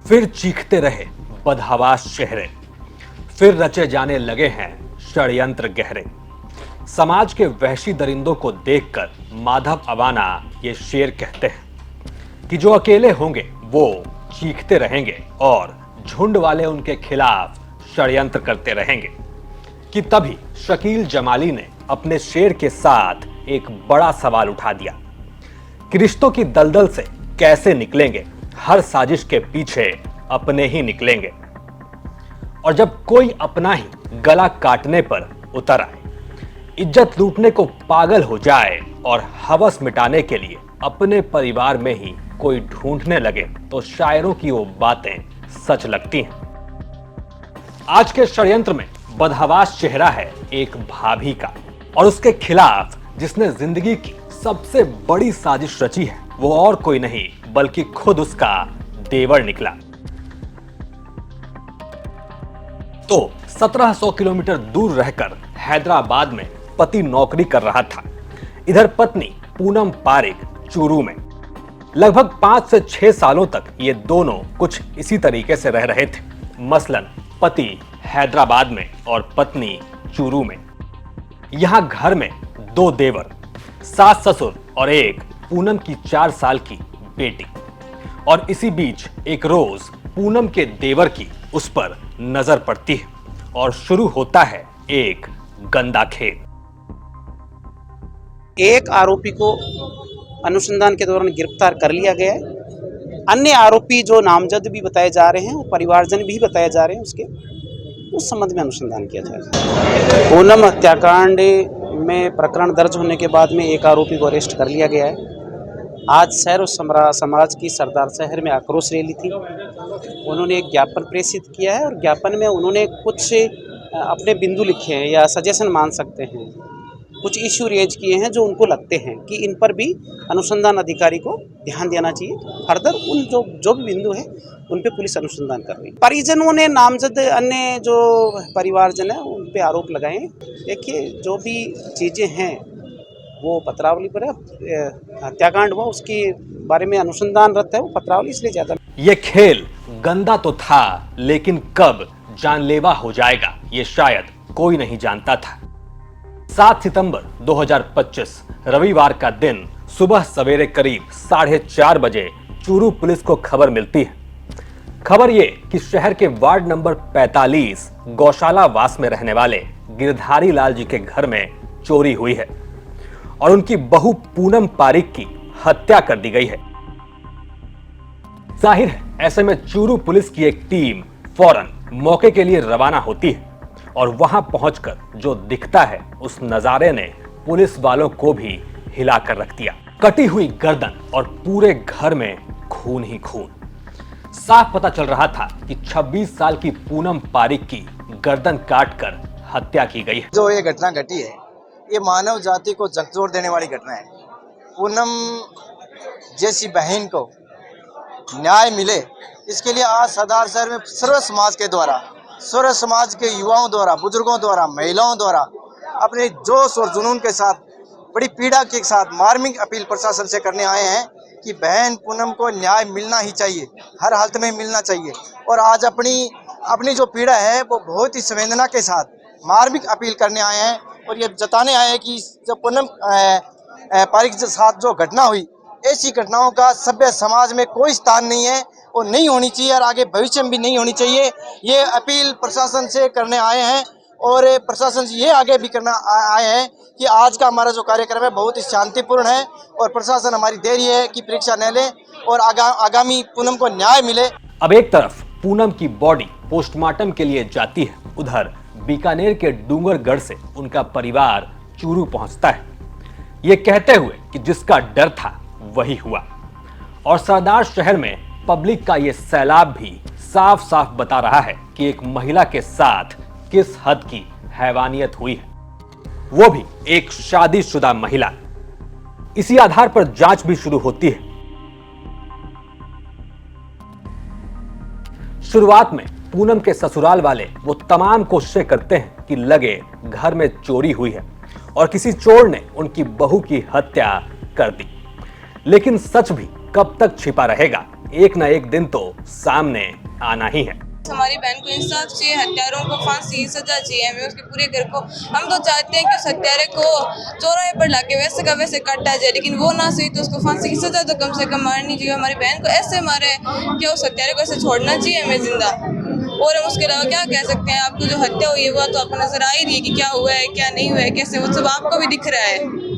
फिर चीखते रहे बदहवास चेहरे, फिर रचे जाने लगे हैं षड्यंत्र गहरे। समाज के वहशी दरिंदों को देखकर माधव अवाना ये शेर कहते हैं कि जो अकेले होंगे वो चीखते रहेंगे और झुंड वाले उनके खिलाफ षड्यंत्र करते रहेंगे। कि तभी शकील जमाली ने अपने शेर के साथ एक बड़ा सवाल उठा दिया कि रिश्तों की दलदल से कैसे निकलेंगे, हर साजिश के पीछे अपने ही निकलेंगे। और जब कोई अपना ही गला काटने पर उतर आए, इज्जत लूटने को पागल हो जाए और हवस मिटाने के लिए अपने परिवार में ही कोई ढूंढने लगे, तो शायरों की वो बातें सच लगती हैं। आज के षड्यंत्र में बदहवास चेहरा है एक भाभी का, और उसके खिलाफ जिसने जिंदगी की सबसे बड़ी साजिश रची है वो और कोई नहीं बल्कि खुद उसका देवर निकला। तो 1700 किलोमीटर दूर रहकर हैदराबाद में पति नौकरी कर रहा था, इधर पत्नी पूनम पारेख चूरू में। लगभग 5 से 6 सालों तक ये दोनों कुछ इसी तरीके से रह रहे थे, मसलन पति हैदराबाद में और पत्नी चूरू में। यहां घर में 2 देवर, सास ससुर और एक पूनम की 4 साल की बेटी। और इसी बीच एक रोज पूनम के देवर की उस पर नजर पड़ती है और शुरू होता है एक गंदा खेल। एक आरोपी को अनुसंधान के दौरान गिरफ्तार कर लिया गया है। अन्य आरोपी जो नामजद भी बताए जा रहे हैं, वो परिवारजन भी बताए जा रहे हैं, उसके उस संबंध में अनुसंधान किया जा रहा है। पूनम हत्याकांड में प्रकरण दर्ज होने के बाद में एक आरोपी को अरेस्ट कर लिया गया है। आज शहर और समाज की सरदार शहर में आक्रोश रैली थी। उन्होंने एक ज्ञापन प्रेषित किया है और ज्ञापन में उन्होंने कुछ अपने बिंदु लिखे हैं या सजेशन मान सकते हैं, कुछ इश्यू रेज किए हैं जो उनको लगते हैं कि इन पर भी अनुसंधान अधिकारी को ध्यान देना चाहिए। फर्दर उन जो भी बिंदु है उन पे पुलिस अनुसंधान कर रही है। परिजनों ने नामजद अन्य जो परिवारजन है उन पे आरोप लगाए। देखिए, जो भी चीज़ें हैं वो पत्रावली पर है। हत्याकांड हुआ उसके बारे में अनुसंधानरत है, वो पत्रावली इसलिए ज़्यादा। ये खेल गंदा तो था, लेकिन कब जानलेवा हो जाएगा ये शायद कोई नहीं जानता था। 7 सितंबर 2025 रविवार का दिन सुबह सवेरे करीब 4:30 बजे चूरू पुलिस को खबर मिलती है। खबर ये कि शहर के वार्ड नंबर 45 गौशाला वास में रहने वाले गिरधारी लाल जी के घर में चोरी हुई है और उनकी बहू पूनम पारेख की हत्या कर दी गई है। जाहिर है, ऐसे में चूरू पुलिस की एक टीम फौरन मौके के लिए रवाना होती है और वहां पहुंचकर जो दिखता है उस नजारे ने पुलिस वालों को भी हिला कर रख दिया। कटी हुई गर्दन और पूरे घर में खून ही खून। साफ पता चल रहा था कि 26 साल की पूनम पारेख की गर्दन काटकर हत्या की गई है। जो ये घटना घटी है ये मानव जाति को झकझोर देने वाली घटना है। पूनम जैसी बहन को न्याय मिले, इसके लिए आज सरदार शहर में सर्व समाज के द्वारा, सर्व समाज के युवाओं द्वारा, बुजुर्गों द्वारा, महिलाओं द्वारा अपने जोश और जुनून के साथ, बड़ी पीड़ा के साथ मार्मिक अपील प्रशासन से करने आए हैं कि बहन पूनम को न्याय मिलना ही चाहिए, हर हालत में मिलना चाहिए। और आज अपनी जो पीड़ा है वो बहुत ही संवेदना के साथ मार्मिक अपील करने आए हैं और ये जताने आए हैं कि जब पूनम पारेख के साथ जो घटना हुई, ऐसी घटनाओं का सभ्य समाज में कोई स्थान नहीं है और नहीं होनी चाहिए और आगे भविष्य में भी नहीं होनी चाहिए। ये अपील प्रशासन से करने आए हैं और प्रशासन से ये आगे भी करना आए हैं कि आज का हमारा जो कार्यक्रम है बहुत ही शांतिपूर्ण है और प्रशासन हमारी दे रही है कि परीक्षा न ले और आगामी पूनम को न्याय मिले। अब एक तरफ पूनम की बॉडी पोस्टमार्टम के लिए जाती है, उधर बीकानेर के डूंगरगढ़ से उनका परिवार चूरू पहुंचता है, ये कहते हुए कि जिसका डर था वही हुआ। और सरदार शहर में पब्लिक का ये सैलाब भी साफ साफ बता रहा है कि एक महिला के साथ किस हद की हैवानियत हुई है, वो भी एक शादीशुदा महिला। इसी आधार पर जांच भी शुरू होती है। शुरुआत में पूनम के ससुराल वाले वो तमाम कोशिशें करते हैं कि लगे घर में चोरी हुई है और किसी चोर ने उनकी बहू की हत्या कर दी, लेकिन सच भी कब तक छिपा रहेगा, एक न एक दिन तो सामने आना ही है। हमारी बहन को इंसाफ चाहिए, हत्यारों को फांसी सजा चाहिए, हमें उसके पूरे घर को। हम तो चाहते हैं कि उस हत्यारे को चौराहे पर लाके वैसे का वैसे काटा जाए, लेकिन वो ना सही तो उसको फांसी की सजा तो कम से कम मारनी चाहिए। हमारी बहन को ऐसे मारे क्या उस हत्यारे को ऐसे छोड़ना चाहिए हमें जिंदा। और हम उसके अलावा क्या कह सकते हैं? आपको जो हत्या हुई है वो तो आपको नजर आ ही रही है कि क्या हुआ है क्या नहीं हुआ है, कैसे, वो सब आपको भी दिख रहा है।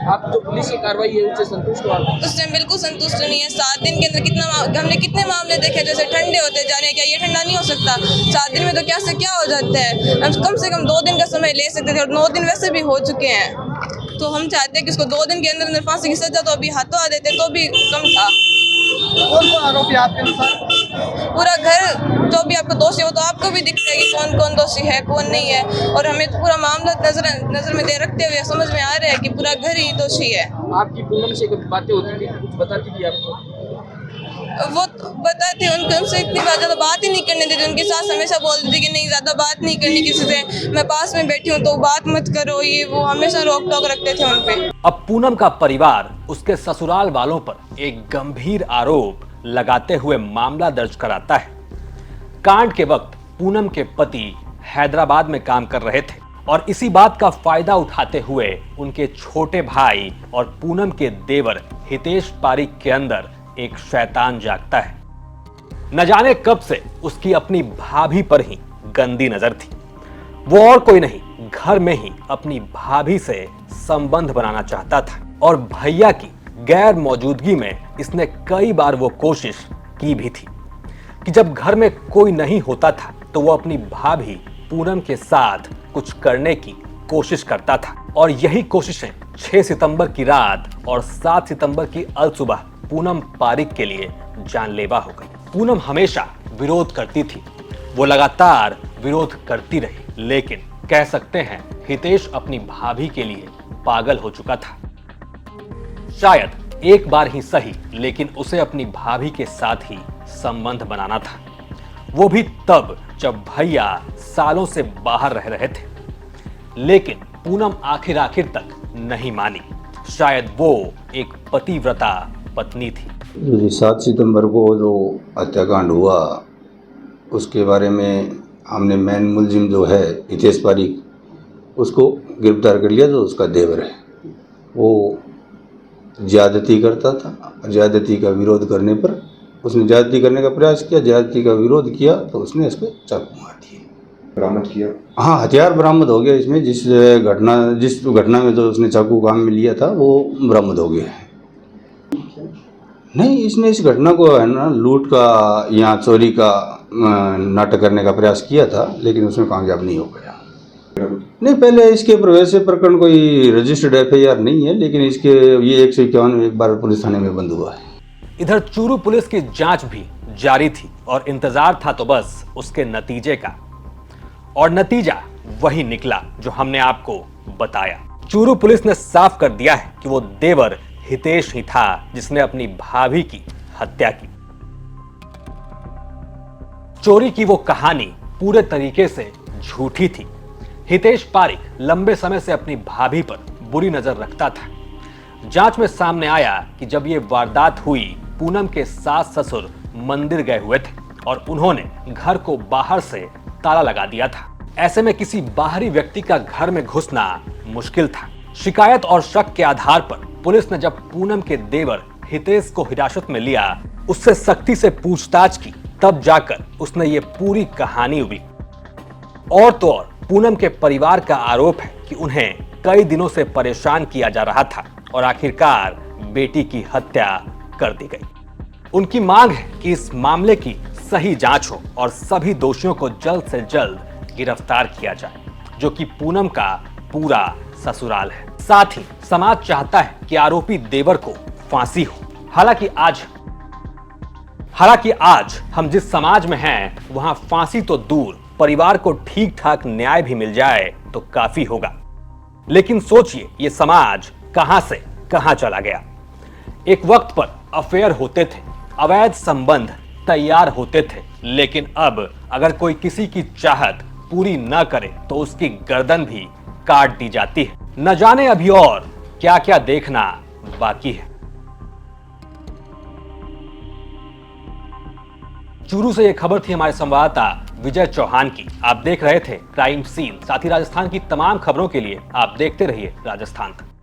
आप जो पुलिस की कार्रवाई है उससे संतुष्ट हो आप? उससे बिल्कुल संतुष्ट नहीं है। 7 दिन के अंदर हमने कितने मामले देखे जैसे ठंडे होते जा रहे हैं, क्या ये ठंडा नहीं हो सकता? 7 दिन में तो क्या से क्या हो जाता है। हम कम से कम 2 दिन का समय ले सकते थे और 9 दिन वैसे भी हो चुके हैं। तो हम चाहते हैं कि उसको 2 दिन के अंदर अंदर फांसी की सजा तो अभी हाथों आ देते तो भी कम था। कौन कौन आरोपी आपके अनुसार? पूरा घर जो भी आपको दोषी हो तो आपको भी दिख रहा है कि कौन कौन दोषी है कौन नहीं है, और हमें तो पूरा मामला नजर में दे रखते हुए समझ में आ रहा है कि पूरा घर ही दोषी है। आपकी पूनम से कभी बातें होती थी, कुछ बताती थी आपको? वो तो बताते उनसे इतनी ज़्यादा बात ही नहीं करने देते। उनकी सास हमेशा बोलती थी कि नहीं ज़्यादा बात नहीं करनी किसी से, मैं पास में बैठी हूँ तो बात मत करो, ये वो हमेशा रोक टोक रखते थे उन पे। अब पूनम का परिवार उसके ससुराल वालों पर एक गंभीर आरोप लगाते हुए मामला दर्ज कराता है। कांड के वक्त पूनम के पति हैदराबाद में काम कर रहे थे और इसी बात का फायदा उठाते हुए उनके छोटे भाई और पूनम के देवर हितेश पारिक के अंदर एक शैतान जागता है। न जाने कब से उसकी अपनी भाभी पर ही गंदी नजर थी। वो और कोई नहीं, घर में ही अपनी भाभी से संबंध बनाना चाहता था और भैया की गैर मौजूदगी में इसने कई बार वो कोशिश की भी थी कि जब घर में कोई नहीं होता था तो वो अपनी भाभी पूनम के साथ कुछ करने की कोशिश करता था। और यही कोशिशें 6 सितंबर की रात और 7 सितंबर की अलसुबह पूनम पारिक के लिए जानलेवा हो गई। पूनम हमेशा विरोध करती थी, वो लगातार विरोध करती रही, लेकिन कह सकते हैं हितेश अपनी भाभी के लिए पागल हो चुका था। शायद एक बार ही सही, लेकिन उसे अपनी भाभी के साथ ही संबंध बनाना था, वो भी तब जब भैया सालों से बाहर रह रहे थे। लेकिन पूनम आखिर तक नहीं मानी। शायद वो एक पतिव्रता पत्नी थी। 7 सितंबर को जो हत्याकांड हुआ उसके बारे में हमने मेन मुलजिम जो है हितेश पारिक उसको गिरफ्तार कर लिया। जो उसका देवर है वो ज्यादती करता था। ज्यादती का विरोध करने पर उसने ज्यादती करने का प्रयास किया, ज्यादती का विरोध किया तो उसने इसको चाकू मार दिए। बरामद किया? हाँ, हथियार बरामद हो गया। इसमें जिस घटना में जो उसने चाकू काम में लिया था वो बरामद हो गया है। नहीं, इसने इस घटना को है ना लूट का या चोरी का नाटक करने का प्रयास किया था, लेकिन उसमें कामयाब नहीं हो गया। नहीं, पहले इसके प्रवेश से प्रकरण कोई रजिस्टर्ड FIR नहीं है, लेकिन इसके ये 151 एक बार पुलिस थाने में बंद हुआ है। इधर चूरू पुलिस की जांच भी जारी थी और इंतजार था तो बस उसके नतीजे का, और नतीजा वही निकला जो हमने आपको बताया। चूरू पुलिस ने साफ कर दिया है कि वो देवर हितेश ही था जिसने अपनी भाभी की हत्या की। चोरी की वो कहानी पूरे तरीके से झूठी थी। हितेश पारिक लंबे समय से अपनी भाभी पर बुरी नजर रखता था। जांच में सामने आया कि जब ये वारदात हुई, पूनम के सास ससुर मंदिर गए हुए थे और उन्होंने घर को बाहर से ताला लगा दिया था। ऐसे में किसी बाहरी व्यक्ति का घर में घुसना मुश्किल था। शिकायत और शक के आधार पर पुलिस ने जब पूनम के देवर हितेश को हिरासत में लिया, उससे सख्ती से पूछताछ की, तब जाकर उसने ये पूरी कहानी उगली। और तो और पूनम के परिवार का आरोप है कि उन्हें कई दिनों से परेशान किया जा रहा था और आखिरकार बेटी की हत्या कर दी गई। उनकी मांग है कि इस मामले की सही जांच हो और सभी दोषियों को जल्द से जल्द गिरफ्तार किया जाए, जो कि पूनम का पूरा ससुराल है। साथ ही समाज चाहता है कि आरोपी देवर को फांसी हो। हालांकि आज हम जिस समाज में हैं, वहां फांसी तो दूर, परिवार को ठीक ठाक न्याय भी मिल जाए तो काफी होगा। लेकिन सोचिए, ये समाज कहां से कहां चला गया। एक वक्त पर अफेयर होते थे, अवैध संबंध तैयार होते थे, लेकिन अब अगर कोई किसी की चाहत पूरी न करे तो उसकी गर्दन भी काट दी जाती है। न जाने अभी और क्या क्या देखना बाकी है। चूरू से ये खबर थी हमारे संवाददाता विजय चौहान की। आप देख रहे थे क्राइम सीन। साथ ही राजस्थान की तमाम खबरों के लिए आप देखते रहिए राजस्थान तक।